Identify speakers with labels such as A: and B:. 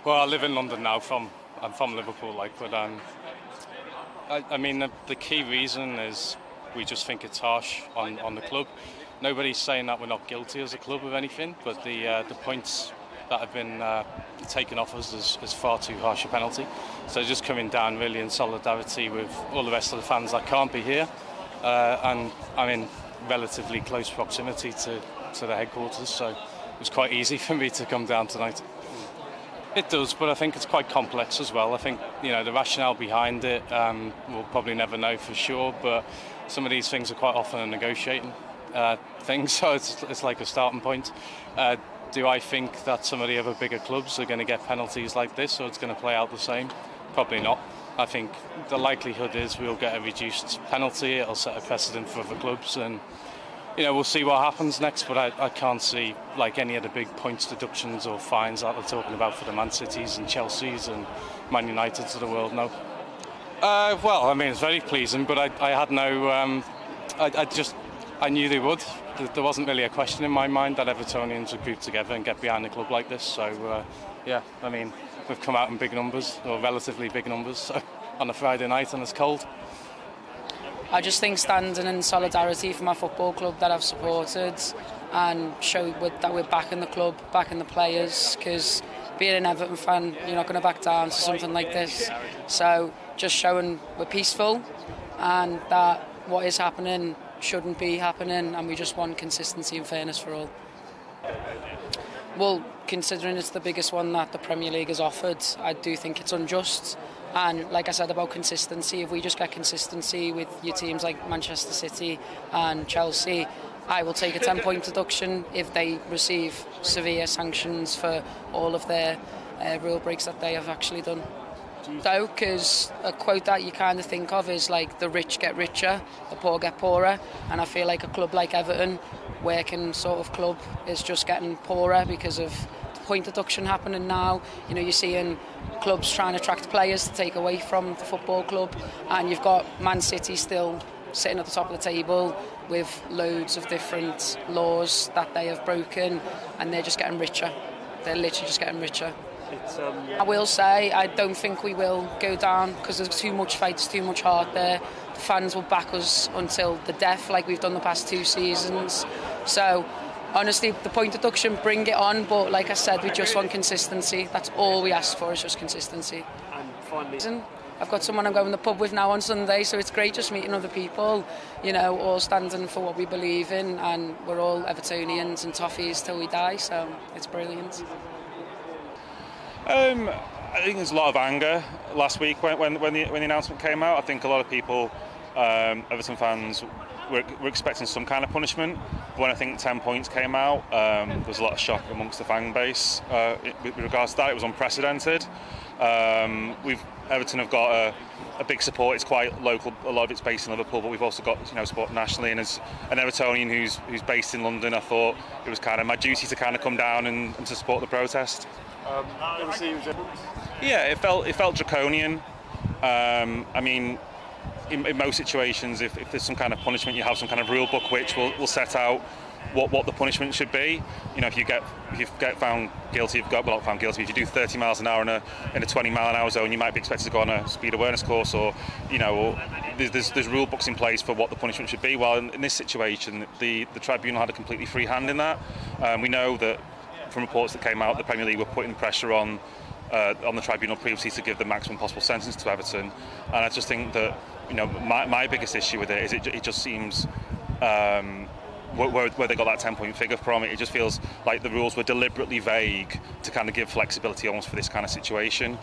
A: Well, I live in London now. I'm from Liverpool, but I mean the key reason is we just think it's harsh on the club. Nobody's saying that we're not guilty as a club of anything, but the points that have been taken off us is far too harsh a penalty. So just coming down really in solidarity with all the rest of the fans that can't be here, and I'm in relatively close proximity to the headquarters, so it was quite easy for me to come down tonight. It does, but I think it's quite complex as well. I think the rationale behind it we'll probably never know for sure, but some of these things are quite often a negotiating thing, so it's like a starting point. Do I think that some of the other bigger clubs are going to get penalties like this, or it's going to play out the same? Probably not. I think the likelihood is we'll get a reduced penalty. It'll set a precedent for other clubs, and we'll see what happens next. But I can't see any of the big points deductions or fines that they're talking about for the Man Cities and Chelseas and Man Uniteds of the world. No. Well, I mean, it's very pleasing, but I had no. I knew they would. There wasn't really a question in my mind that Evertonians would group together and get behind a club like this. So, yeah, I mean, we've come out in big numbers, or relatively big numbers, so, on a Friday night and it's cold.
B: I just think standing in solidarity for my football club that I've supported and show that we're backing the club, backing the players, because being an Everton fan, you're not going to back down to something like this. So just showing we're peaceful and that what is happening shouldn't be happening, and we just want consistency and fairness for all. Well, considering it's the biggest one that the Premier League has offered, I do think it's unjust. And like I said about consistency, if we just get consistency with your teams like Manchester City and Chelsea, I will take a 10-point deduction if they receive severe sanctions for all of their rule breaks that they have actually done. So, because a quote that you kind of think of is like the rich get richer, the poor get poorer, and I feel like a club like Everton, working sort of club, is just getting poorer because of the point deduction happening now. You're seeing clubs trying to attract players to take away from the football club, and you've got Man City still sitting at the top of the table with loads of different laws that they have broken, and they're just getting richer. They're literally just getting richer. I will say I don't think we will go down because there's too much fight, there's too much heart there. The fans will back us until the death, like we've done the past 2 seasons. So honestly, the point deduction, bring it on, but like I said, we just want consistency. That's all we ask for, is just consistency.
C: And finally,
B: I've got someone I'm going to the pub with now on Sunday, so it's great just meeting other people, all standing for what we believe in, and we're all Evertonians and Toffees till we die, so it's brilliant.
D: I think there's a lot of anger last week when the announcement came out. I think a lot of people, Everton fans, were expecting some kind of punishment. But when I think 10 points came out, there was a lot of shock amongst the fan base with regards to that. It was unprecedented. Everton have got a big support. It's quite local. A lot of it's based in Liverpool, but we've also got support nationally. And as an Evertonian who's based in London, I thought it was kind of my duty to kind of come down and to support the protest. Yeah, it felt draconian. I mean, in most situations, if there's some kind of punishment, you have some kind of rule book which will set out what the punishment should be. If you get found guilty, if you do 30 miles an hour in a 20 mile an hour zone, you might be expected to go on a speed awareness course, or there's rule books in place for what the punishment should be. While in this situation, the tribunal had a completely free hand in that. We know that from reports that came out, the Premier League were putting pressure on the tribunal previously to give the maximum possible sentence to Everton, and I just think that my biggest issue with it is it just seems where they got that 10-point figure from. It just feels like the rules were deliberately vague to kind of give flexibility almost for this kind of situation.